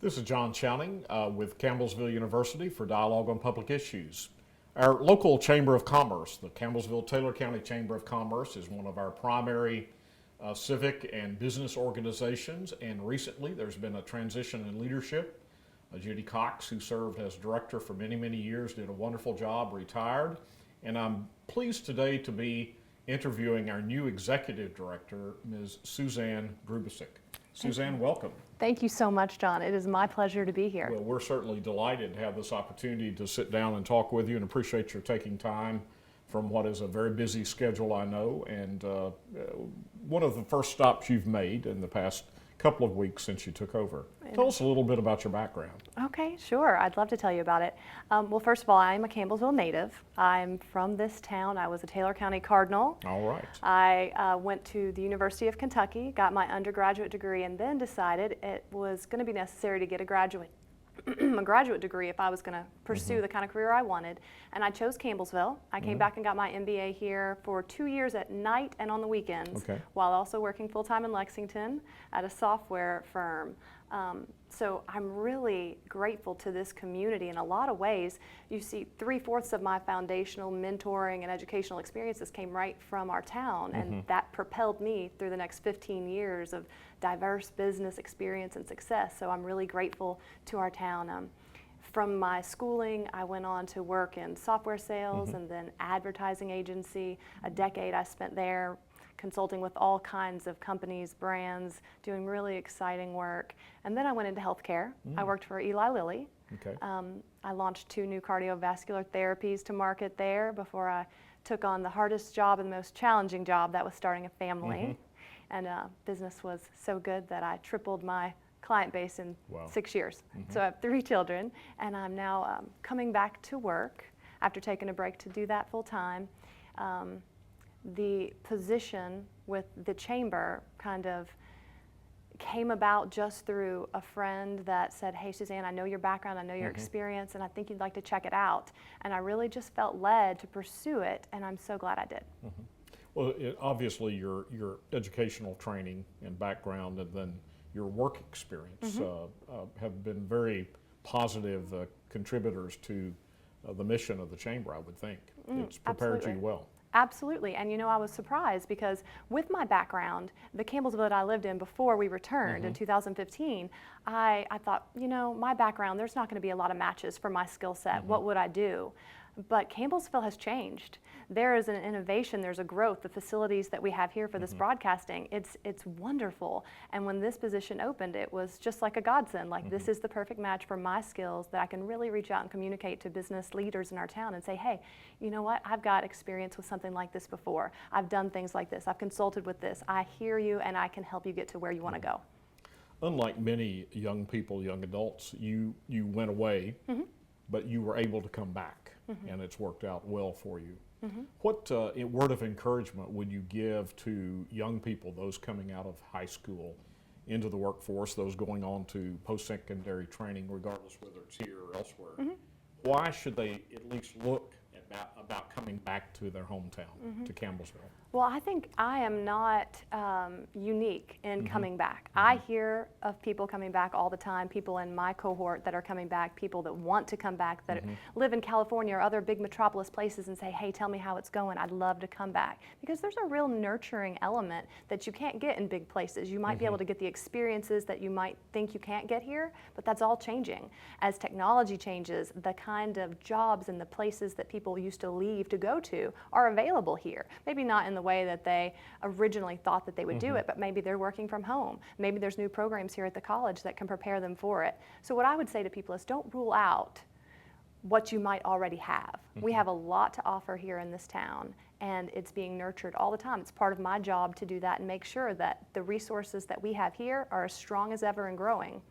This is John Chowning with Campbellsville University for Dialogue on Public Issues. Our local Chamber of Commerce, the Campbellsville-Taylor County Chamber of Commerce, is one of our primary civic and business organizations, and recently there's been a transition in leadership. Judy Cox, who served as director for many, many years, did a wonderful job, retired, and I'm pleased today to be interviewing our new executive director, Ms. Suzanne Grubasic. Suzanne, welcome. Thank you so much, John. It is my pleasure to be here. Well, we're certainly delighted to have this opportunity to sit down and talk with you, and appreciate your taking time from what is a very busy schedule, I know, and one of the first stops you've made in the past couple of weeks since you took over. Tell us a little bit about your background. Okay, sure. I'd love to tell you about it. Well, first of all, I'm a Campbellsville native. I'm from this town. I was a Taylor County Cardinal. All right. I went to the University of Kentucky, got my undergraduate degree, and then decided it was going to be necessary to get a graduate degree if I was going to pursue the kind of career I wanted. And I chose Campbellsville. I came back and got my MBA here for 2 years at night and on the weekends, while also working full-time in Lexington at a software firm. So I'm really grateful to this community in a lot of ways. You see, 3/4 of my foundational mentoring and educational experiences came right from our town, and that propelled me through the next 15 years of diverse business experience and success. So I'm really grateful to our town. From my schooling, I went on to work in software sales and then advertising agency. A decade I spent there, consulting with all kinds of companies, brands, doing really exciting work. And then I went into healthcare. I worked for Eli Lilly. I launched 2 new cardiovascular therapies to market there before I took on the hardest job and the most challenging job, that was starting a family. And business was so good that I tripled my client base in 6 years. So I have 3 children, and I'm now coming back to work after taking a break to do that full time. The position with the chamber kind of came about just through a friend that said, "Hey, Suzanne, I know your background, I know your experience, and I think you'd like to check it out." And I really just felt led to pursue it, and I'm so glad I did. Well, obviously your educational training and background and then your work experience have been very positive contributors to the mission of the chamber, I would think. It's prepared you well. Absolutely, and you know, I was surprised because with my background, the Campbellsville that I lived in before we returned in 2015, I thought, you know, my background, there's not going to be a lot of matches for my skill set. What would I do? But Campbellsville has changed. There is an innovation, there's a growth. The facilities that we have here for this broadcasting, it's wonderful. And when this position opened, it was just like a godsend. Like, this is the perfect match for my skills, that I can really reach out and communicate to business leaders in our town and say, hey, you know what, I've got experience with something like this before. I've done things like this. I've consulted with this. I hear you, and I can help you get to where you want to go. Unlike many young people, young adults, you went away, but you were able to come back, and it's worked out well for you. What word of encouragement would you give to young people, those coming out of high school into the workforce, those going on to post-secondary training, regardless whether it's here or elsewhere? Why should they at least look about coming back to their hometown, to Campbellsville? Well, I think I am not unique in coming back. I hear of people coming back all the time, people in my cohort that are coming back, people that want to come back, that live in California or other big metropolis places and say, hey, tell me how it's going. I'd love to come back. Because there's a real nurturing element that you can't get in big places. You might be able to get the experiences that you might think you can't get here, but that's all changing. As technology changes, the kind of jobs and the places that people used to leave to go to are available here. Maybe not in the way that they originally thought that they would do it, but maybe they're working from home. Maybe there's new programs here at the college that can prepare them for it. So what I would say to people is, don't rule out what you might already have. We have a lot to offer here in this town, and it's being nurtured all the time. It's part of my job to do that and make sure that the resources that we have here are as strong as ever and growing.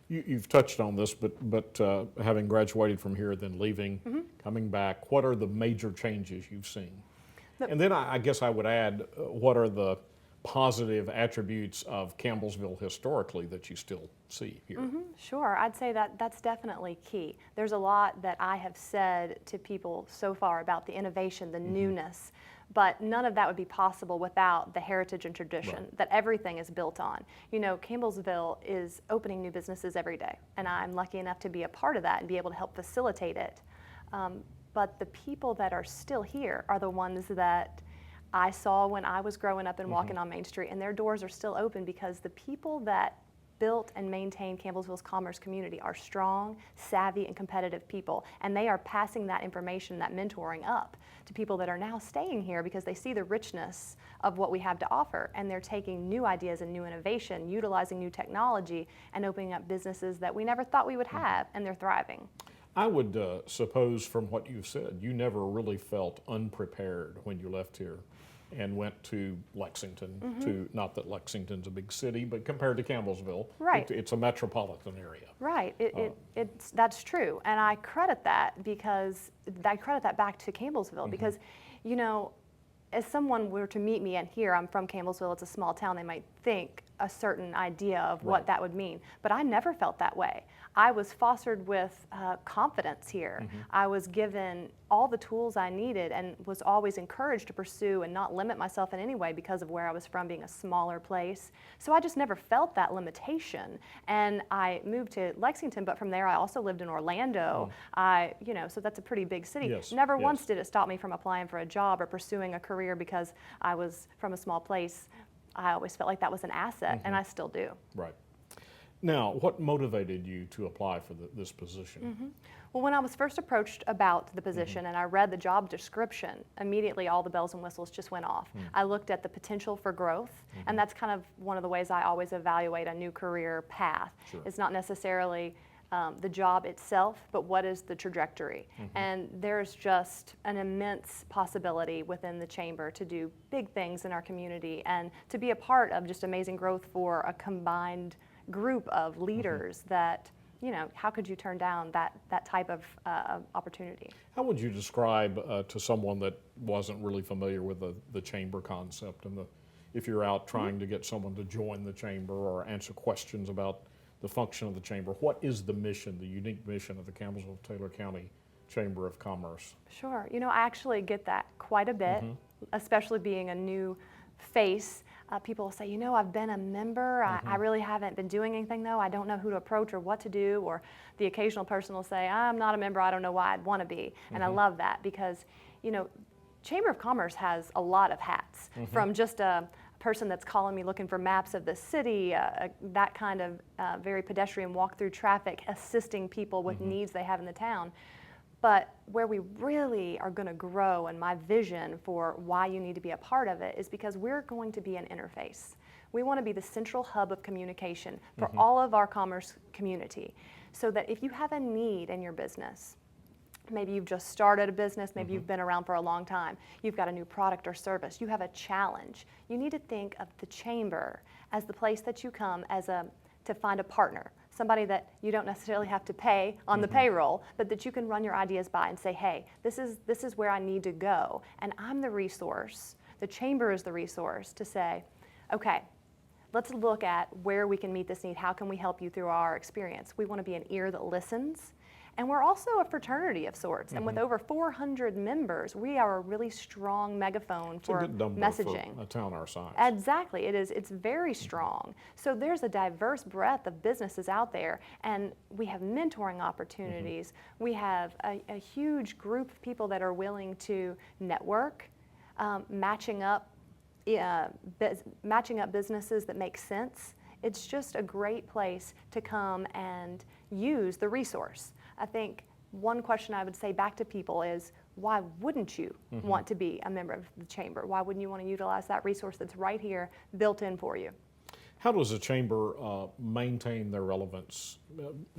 You've touched on this, but having graduated from here, then leaving, coming back, what are the major changes you've seen? And then I guess I would add, what are the positive attributes of Campbellsville historically that you still see here? Sure, I'd say that that's definitely key. There's a lot that I have said to people so far about the innovation, the newness, But none of that would be possible without the heritage and tradition that everything is built on. You know, Campbellsville is opening new businesses every day, and I'm lucky enough to be a part of that and be able to help facilitate it. But the people that are still here are the ones that I saw when I was growing up and walking on Main Street, and their doors are still open because the people that built and maintained Campbellsville's commerce community are strong, savvy, and competitive people. And they are passing that information, that mentoring up to people that are now staying here because they see the richness of what we have to offer. And they're taking new ideas and new innovation, utilizing new technology, and opening up businesses that we never thought we would have, and they're thriving. I would suppose from what you've said, you never really felt unprepared when you left here and went to Lexington, to, not that Lexington's a big city, but compared to Campbellsville, Right. it's a metropolitan area. Right, that's true, and I credit that because I credit that back to Campbellsville because, you know, as someone were to meet me and here, I'm from Campbellsville, it's a small town, they might think a certain idea of what that would mean, but I never felt that way. I was fostered with confidence here. I was given all the tools I needed and was always encouraged to pursue and not limit myself in any way because of where I was from, being a smaller place. So I just never felt that limitation. And I moved to Lexington, but from there I also lived in Orlando. You know, so that's a pretty big city. Yes, Never yes. once did it stop me from applying for a job or pursuing a career because I was from a small place. I always felt like that was an asset, and I still do. Right. Now, what motivated you to apply for this position? Well, when I was first approached about the position and I read the job description, immediately all the bells and whistles just went off. I looked at the potential for growth, and that's kind of one of the ways I always evaluate a new career path. Sure. It's not necessarily the job itself, but what is the trajectory? And there's just an immense possibility within the chamber to do big things in our community and to be a part of just amazing growth for a combined group of leaders that, you know, how could you turn down that type of opportunity? How would you describe to someone that wasn't really familiar with the chamber concept and if you're out trying to get someone to join the chamber or answer questions about the function of the chamber, what is the mission, the unique mission of the Campbellsville-Taylor County Chamber of Commerce? Sure. You know, I actually get that quite a bit, especially being a new face. People will say, you know, I've been a member. I really haven't been doing anything, though. I don't know who to approach or what to do. Or the occasional person will say, I'm not a member. I don't know why I'd want to be. And I love that because, you know, Chamber of Commerce has a lot of hats, from just a person that's calling me looking for maps of the city, that kind of very pedestrian walk through traffic, assisting people with needs they have in the town. But where we really are going to grow, and my vision for why you need to be a part of it, is because we're going to be an interface. We want to be the central hub of communication for all of our commerce community, so that if you have a need in your business, maybe you've just started a business, maybe you've been around for a long time, you've got a new product or service, you have a challenge, you need to think of the chamber as the place that you come to find a partner, somebody that you don't necessarily have to pay on the payroll, but that you can run your ideas by and say, hey, this is where I need to go, and I'm the resource, the chamber is the resource to say, okay, let's look at where we can meet this need, how can we help you through our experience. We want to be an ear that listens. And we're also a fraternity of sorts, and with over 400 members, we are a really strong megaphone for It's a good number messaging. for a town our size. Exactly, it is. It's very strong. So there's a diverse breadth of businesses out there, and we have mentoring opportunities. We have a huge group of people that are willing to network, matching up businesses that make sense. It's just a great place to come and use the resource. I think one question I would say back to people is, why wouldn't you want to be a member of the chamber? Why wouldn't you want to utilize that resource that's right here, built in for you? How does the chamber maintain their relevance,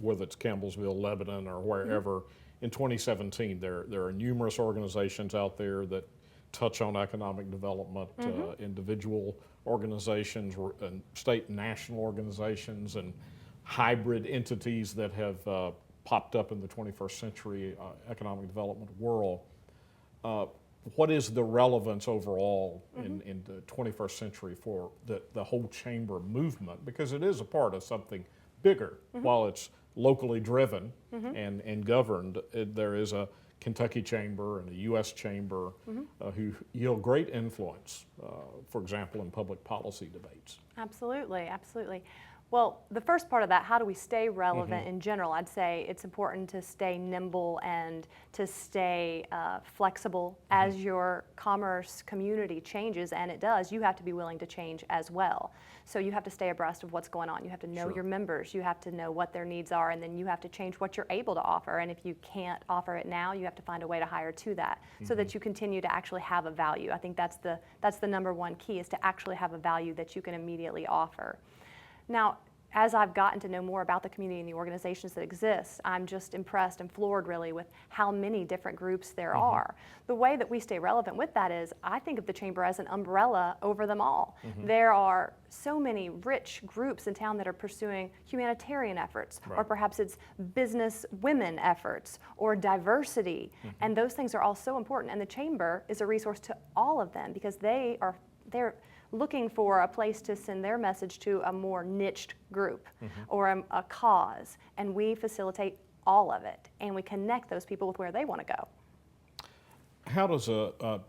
whether it's Campbellsville, Lebanon, or wherever? In 2017, there are numerous organizations out there that touch on economic development, individual organizations, and state and national organizations, and hybrid entities that have popped up in the 21st century economic development world. What is the relevance overall in the 21st century for the whole chamber movement? Because it is a part of something bigger. While it's locally driven and governed, there is a Kentucky Chamber and the U.S. Chamber, who yield great influence, for example, in public policy debates. Absolutely, absolutely. Well, the first part of that, how do we stay relevant in general? I'd say it's important to stay nimble and to stay flexible as your commerce community changes, and it does. You have to be willing to change as well. So you have to stay abreast of what's going on. You have to know your members. You have to know what their needs are, and then you have to change what you're able to offer. And if you can't offer it now, you have to find a way to hire to that so that you continue to actually have a value. I think that's the number one key, is to actually have a value that you can immediately offer. Now, as I've gotten to know more about the community and the organizations that exist, I'm just impressed and floored really with how many different groups there are. The way that we stay relevant with that is, I think of the Chamber as an umbrella over them all. There are so many rich groups in town that are pursuing humanitarian efforts, or perhaps it's business women efforts, or diversity, and those things are all so important, and the Chamber is a resource to all of them because they're looking for a place to send their message to a more niched group or a cause, and we facilitate all of it, and we connect those people with where they want to go. How does a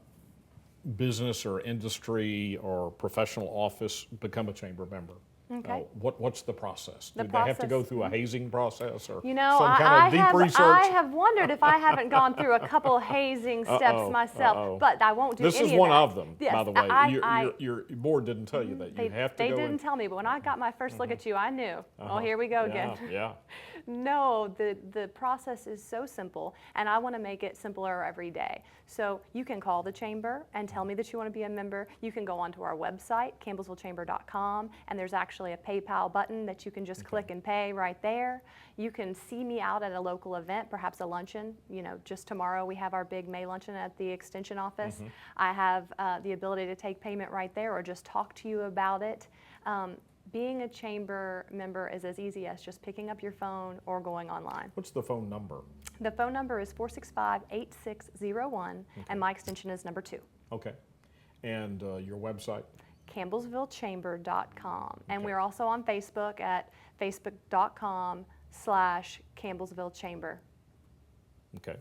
business or industry or professional office become a chamber member? Okay. What's the process? The Do they have to go process- through a hazing process or You know, some kind of deep research? I have wondered if I haven't gone through a couple hazing steps myself, but I won't do This any is of one that. of them, Yes, by the way. Your board didn't tell you that. You have to They go didn't in. tell me, but when I got my first look at you, I knew. Oh, here we go again. Yeah. No, the process is so simple, and I want to make it simpler every day. So you can call the Chamber and tell me that you want to be a member. You can go onto our website, campbellsvillechamber.com, and there's actually a PayPal button that you can just click and pay right there. You can see me out at a local event, perhaps a luncheon. You know, just tomorrow we have our big May luncheon at the Extension office. I have the ability to take payment right there or just talk to you about it. Being a Chamber member is as easy as just picking up your phone or going online. What's the phone number? The phone number is 465-8601, and my extension is number 2. Okay. And your website? Campbellsvillechamber.com. And we're also on Facebook at facebook.com/Campbellsville Chamber. Okay.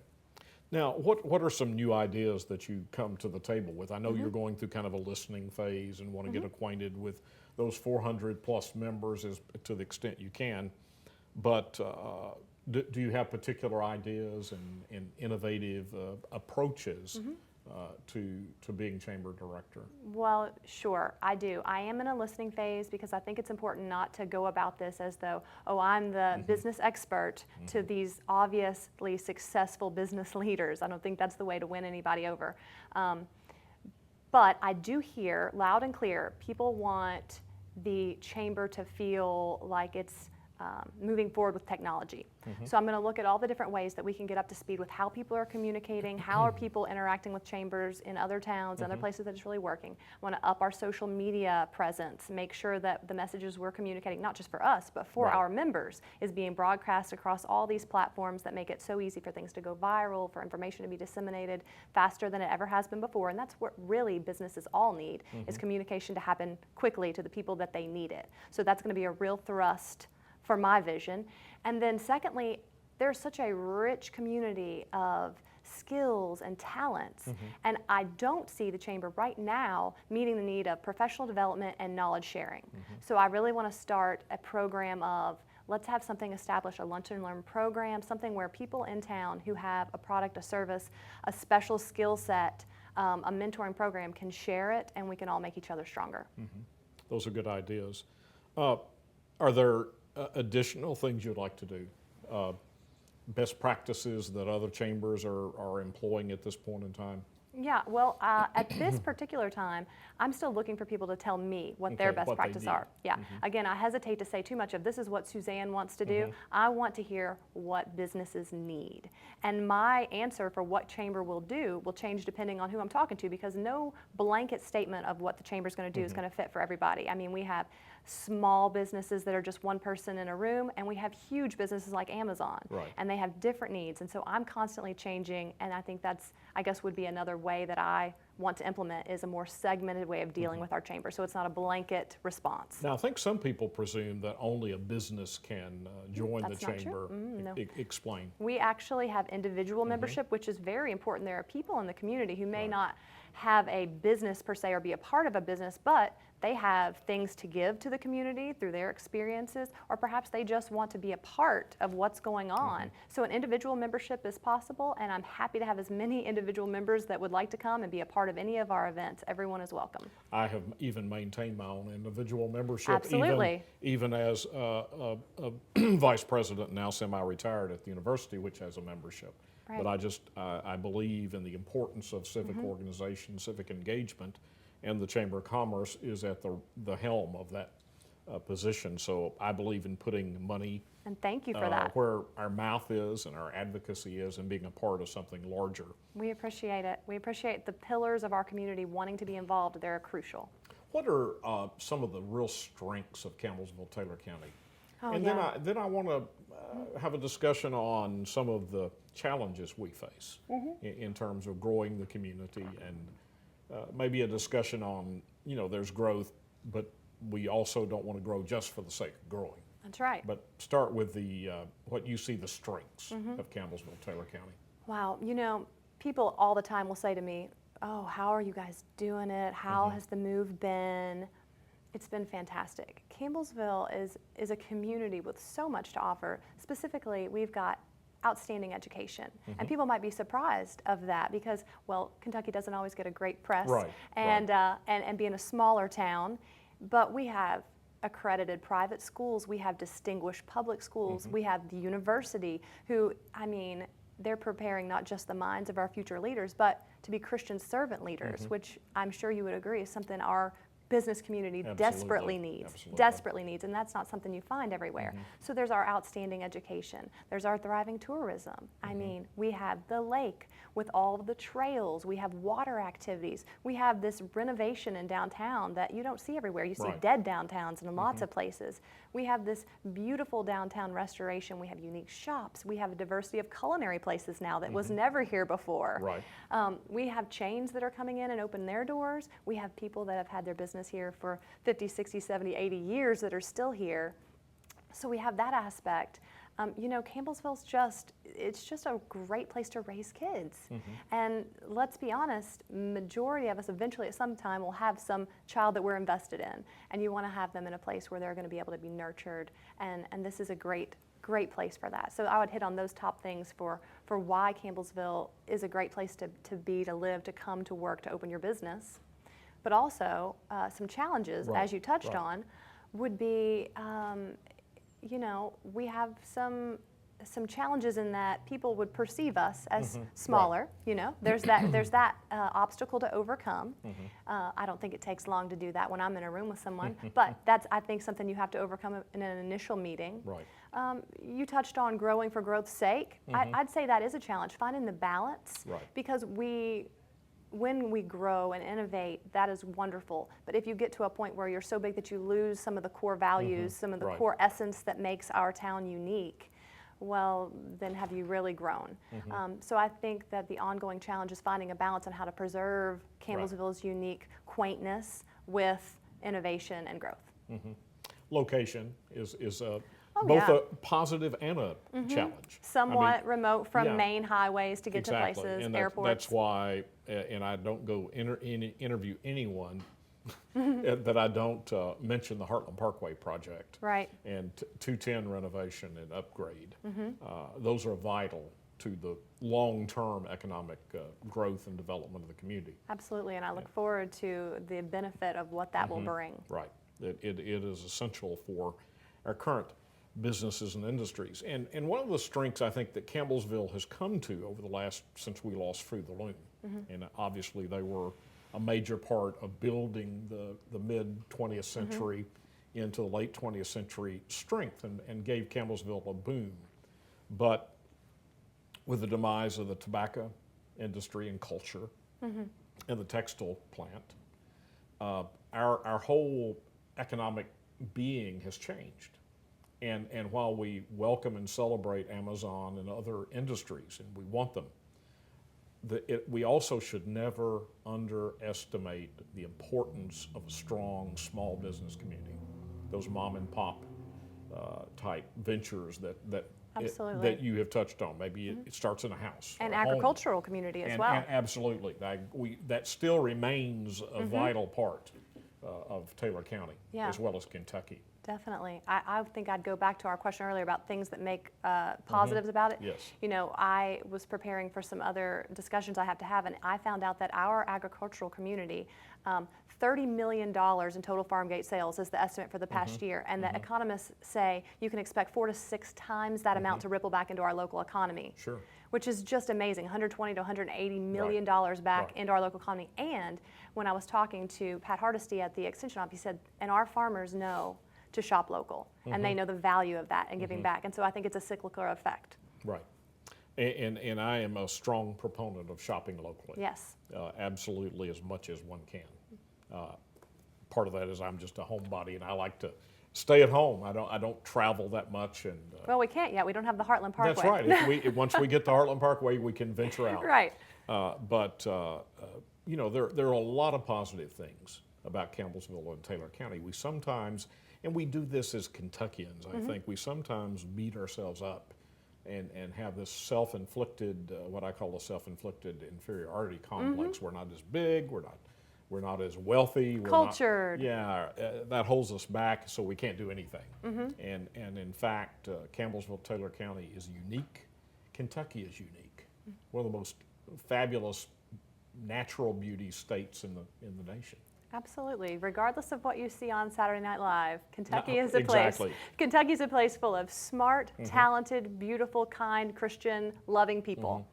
Now, what are some new ideas that you come to the table with? I know you're going through kind of a listening phase and want to get acquainted with those 400 plus members to the extent you can, but do you have particular ideas and innovative approaches to being chamber director? Well, sure, I do. I am in a listening phase because I think it's important not to go about this as though, oh, I'm the business expert to these obviously successful business leaders. I don't think that's the way to win anybody over. But I do hear loud and clear, people want the chamber to feel like it's moving forward with technology. So I'm going to look at all the different ways that we can get up to speed with how people are communicating, how are people interacting with chambers in other towns, other places that it's really working. I want to up our social media presence, make sure that the messages we're communicating, not just for us, but for our members, is being broadcast across all these platforms that make it so easy for things to go viral, for information to be disseminated faster than it ever has been before. And that's what really businesses all need, is communication to happen quickly to the people that they need it. So that's going to be a real thrust for my vision. And then secondly, there's such a rich community of skills and talents, and I don't see the chamber right now meeting the need of professional development and knowledge sharing. So I really want to start a program of, let's have something established, a lunch and learn program, something where people in town who have a product, a service, a special skill set, a mentoring program can share it, and we can all make each other stronger. Those are good ideas. Are there additional things you'd like to do? Best practices that other chambers are employing at this point in time? Yeah, well, at this particular time, I'm still looking for people to tell me what their best practices are. Yeah, again, I hesitate to say too much of this is what Suzanne wants to do. I want to hear what businesses need. And my answer for what chamber will do will change depending on who I'm talking to, because no blanket statement of what the chamber is going to do is going to fit for everybody. I mean, we have small businesses that are just one person in a room, and we have huge businesses like Amazon. Right. And they have different needs. And so I'm constantly changing, and I think that's, I guess, would be another way that I want to implement is a more segmented way of dealing with our chamber. So it's not a blanket response. Now, I think some people presume that only a business can join That's the not true. chamber. No. Explain. We actually have individual membership, which is very important. There are people in the community who may not have a business per se or be a part of a business, but they have things to give to the community through their experiences, or perhaps they just want to be a part of what's going on. So an individual membership is possible, and I'm happy to have as many individual members that would like to come and be a part of any of our events. Everyone is welcome. I have even maintained my own individual membership, Absolutely. even as a vice president, now semi-retired at the university, which has a membership. Right. But I believe in the importance of civic organization, civic engagement, and the Chamber of Commerce is at the helm of that position. So I believe in putting money And thank you for that. where our mouth is and our advocacy is, and being a part of something larger. We appreciate it. We appreciate the pillars of our community wanting to be involved. They're crucial. What are some of the real strengths of Campbellsville, Taylor County? Oh, And yeah. then I want to have a discussion on some of the challenges we face in terms of growing the community, and maybe a discussion on, there's growth, but we also don't want to grow just for the sake of growing. That's right. But start with the what you see the strengths of Campbellsville, Taylor County. Wow, people all the time will say to me, oh, how are you guys doing it? How has the move been? It's been fantastic. Campbellsville is a community with so much to offer. Specifically, we've got outstanding education. And people might be surprised of that because, well, Kentucky doesn't always get a great press. Right, and being a smaller town, but we have accredited private schools, we have distinguished public schools, we have the university who, they're preparing not just the minds of our future leaders, but to be Christian servant leaders, which I'm sure you would agree is something our business community desperately needs, and that's not something you find everywhere. So there's our outstanding education, there's our thriving tourism. We have the lake with all of the trails, we have water activities, we have this renovation in downtown that you don't see everywhere. You see dead downtowns in lots of places. We have this beautiful downtown restoration, we have unique shops, we have a diversity of culinary places now that was never here before. Right. We have chains that are coming in and open their doors. We have people that have had their business here for 50, 60, 70, 80 years that are still here. So we have that aspect. Campbellsville's it's just a great place to raise kids. And let's be honest, majority of us eventually at some time will have some child that we're invested in. And you want to have them in a place where they're going to be able to be nurtured. And this is a great place for that. So I would hit on those top things for why Campbellsville is a great place to be, to live, to come, to work, to open your business. But also some challenges, as you touched on, would be, we have some challenges in that people would perceive us as smaller. There's that obstacle to overcome. I don't think it takes long to do that when I'm in a room with someone, but that's, I think, something you have to overcome in an initial meeting. Right. You touched on growing for growth's sake. I'd say that is a challenge, finding the balance, because when we grow and innovate, that is wonderful. But if you get to a point where you're so big that you lose some of the core values, some of the core essence that makes our town unique, well, then have you really grown? So I think that the ongoing challenge is finding a balance on how to preserve Campbellsville's unique quaintness with innovation and growth. Location is both a positive and a challenge. Somewhat remote from main highways to get to places, and airports. That's why, and I don't go interview anyone that I don't mention the Heartland Parkway project. Right. And 210 renovation and upgrade. Those are vital to the long-term economic growth and development of the community. Absolutely, and I look forward to the benefit of what that will bring. Right. It is essential for our current businesses and industries. And one of the strengths I think that Campbellsville has come to over the since we lost Fruit of the Loom, and obviously they were a major part of building the mid-20th century into the late 20th century strength and gave Campbellsville a boom. But with the demise of the tobacco industry and culture and the textile plant, our whole economic being has changed. And while we welcome and celebrate Amazon and other industries, and we want them, we also should never underestimate the importance of a strong small business community. Those mom and pop type ventures Absolutely. that you have touched on. Maybe it starts in a house. And or a home. agricultural community as well. And absolutely. That still remains a vital part of Taylor County, Yeah. as well as Kentucky. Definitely. I think I'd go back to our question earlier about things that make positives about it. Yes. You know, I was preparing for some other discussions I have to have, and I found out that our agricultural community, $30 million in total farm gate sales is the estimate for the past year, and that economists say you can expect 4 to 6 times that amount to ripple back into our local economy. Sure. Which is just amazing, $120 to $180 million back Right. into our local economy. And when I was talking to Pat Hardesty at the Extension office, he said, and our farmers know to shop local, and they know the value of that and giving back. And so I think it's a cyclical effect. Right. And I am a strong proponent of shopping locally. Yes. Absolutely, as much as one can. Part of that is I'm just a homebody, and I like to stay at home. I don't travel that much, and Well, we can't yet. We don't have the Heartland Parkway. that's right. Once we get to Heartland Parkway, we can venture out. Right. But you know, there are a lot of positive things about Campbellsville and Taylor County. We sometimes, and we do this as Kentuckians, I think, we sometimes beat ourselves up and have this self-inflicted, what I call a self-inflicted inferiority complex. We're not as big, we're not as wealthy. Cultured. That holds us back, so we can't do anything. And in fact, Campbellsville, Taylor County is unique. Kentucky is unique. One of the most fabulous natural beauty states in the nation. Absolutely. Regardless of what you see on Saturday Night Live, Kentucky No, is a place. exactly. Kentucky's a place full of smart, talented, beautiful, kind, Christian, loving people.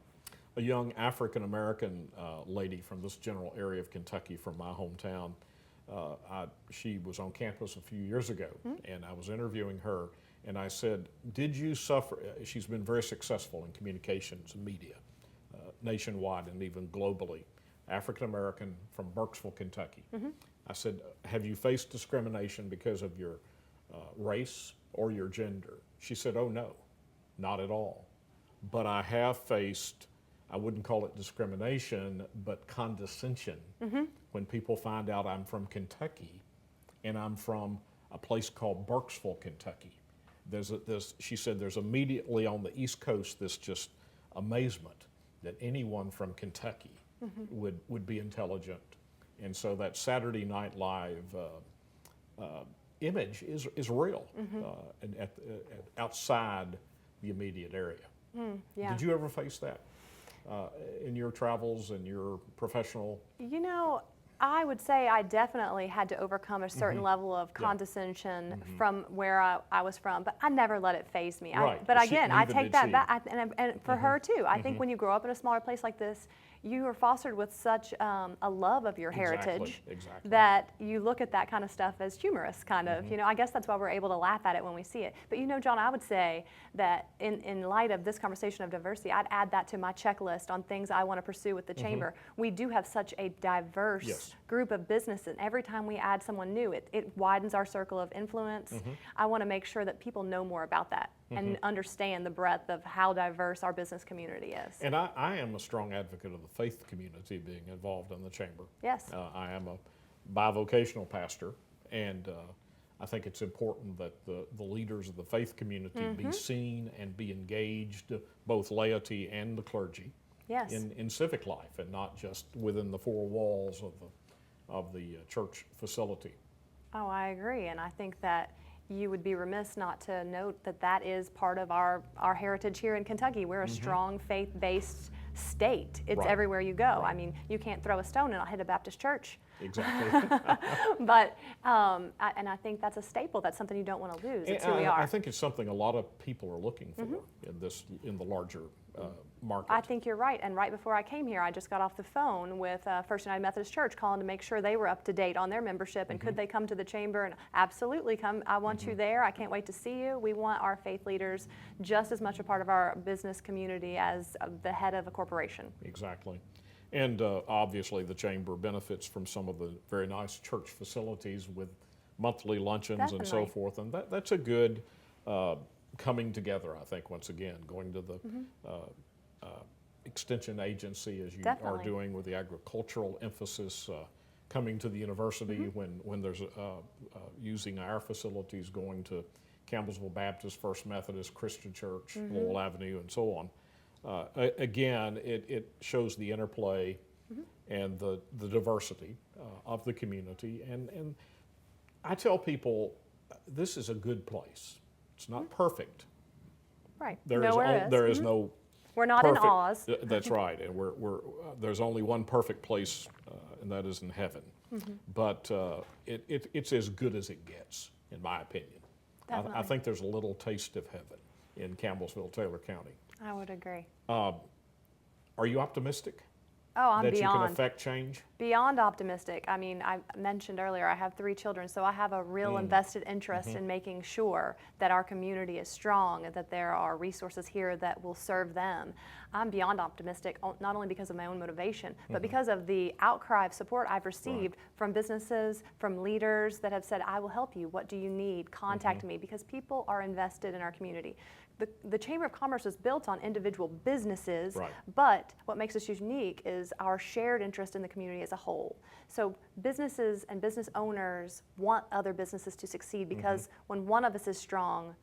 A young African American lady from this general area of Kentucky, from my hometown, she was on campus a few years ago, and I was interviewing her, and I said, "Did you suffer?" She's been very successful in communications and media, nationwide and even globally. African American from Burkesville, Kentucky. I said, "Have you faced discrimination because of your race or your gender?" She said, "Oh no, not at all. But I have faced, I wouldn't call it discrimination, but condescension when people find out I'm from Kentucky and I'm from a place called Burkesville, Kentucky. She said, there's immediately on the East Coast this just amazement that anyone from Kentucky would be intelligent." And so that Saturday Night Live image is real and outside the immediate area. Yeah. Did you ever face that in your travels and your professional? You know, I would say I definitely had to overcome a certain level of condescension from where I was from, but I never let it faze me. Right. But again, I Neither take did that she. back, and for her too. I think when you grow up in a smaller place like this, you are fostered with such a love of your heritage Exactly. that you look at that kind of stuff as humorous, kind of. You know, I guess that's why we're able to laugh at it when we see it. But you know, John, I would say that in light of this conversation of diversity, I'd add that to my checklist on things I want to pursue with the chamber. We do have such a diverse group of businesses. Every time we add someone new, it widens our circle of influence. I want to make sure that people know more about that and understand the breadth of how diverse our business community is. And I am a strong advocate of the faith community being involved in the chamber. Yes. I am a bivocational pastor, and I think it's important that the leaders of the faith community be seen and be engaged, both laity and the clergy, Yes. in civic life, and not just within the four walls of the church facility. Oh, I agree, and I think that you would be remiss not to note that that is part of our heritage here in Kentucky. We're a strong faith-based state. It's Right. everywhere you go. I mean, you can't throw a stone and not hit a Baptist church. Exactly. But, and I think that's a staple. That's something you don't want to lose. It's who we are. I think it's something a lot of people are looking for in the larger market. I think you're right. And right before I came here, I just got off the phone with First United Methodist Church calling to make sure they were up to date on their membership and could they come to the chamber, and absolutely come. I want you there. I can't wait to see you. We want our faith leaders just as much a part of our business community as the head of a corporation. Exactly. And obviously the chamber benefits from some of the very nice church facilities with monthly luncheons and so Definitely. forth. And that's a good coming together, I think, once again, going to the extension agency as you are Definitely. doing with the agricultural emphasis, coming to the university when there's using our facilities, going to Campbellsville Baptist, First Methodist, Christian Church, Lowell Avenue, and so on. Again, it shows the interplay and the diversity of the community. And I tell people, this is a good place. It's not perfect. Right. There Nowhere is. there is no We're not in perfect. Oz. That's right, and there's only one perfect place, and that is in heaven. But it's as good as it gets, in my opinion. I Definitely. think there's a little taste of heaven in Campbellsville, Taylor County. I would agree. Are you optimistic Oh, I'm that you can beyond. affect change? Beyond optimistic. I mean, I mentioned earlier, I have 3 children, so I have a real invested interest in making sure that our community is strong and that there are resources here that will serve them. I'm beyond optimistic, not only because of my own motivation, but because of the outcry of support I've received from businesses, from leaders that have said, I will help you. What do you need? Contact me, because people are invested in our community. The Chamber of Commerce was built on individual businesses, Right. but what makes us unique is our shared interest in the community as a whole. So businesses and business owners want other businesses to succeed because when one of us is strong,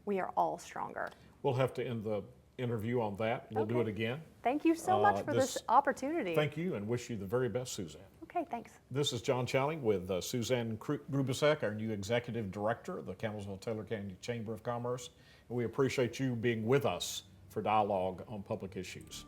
we are all stronger. We'll have to end the interview on that. We'll do it Okay. again. Thank you so much for this opportunity. Thank you, and wish you the very best, Suzanne. Okay, thanks. This is John Chowning with Suzanne Grubasek, our new Executive Director of the Campbellsville-Taylor County Chamber of Commerce. And we appreciate you being with us for Dialogue on Public Issues.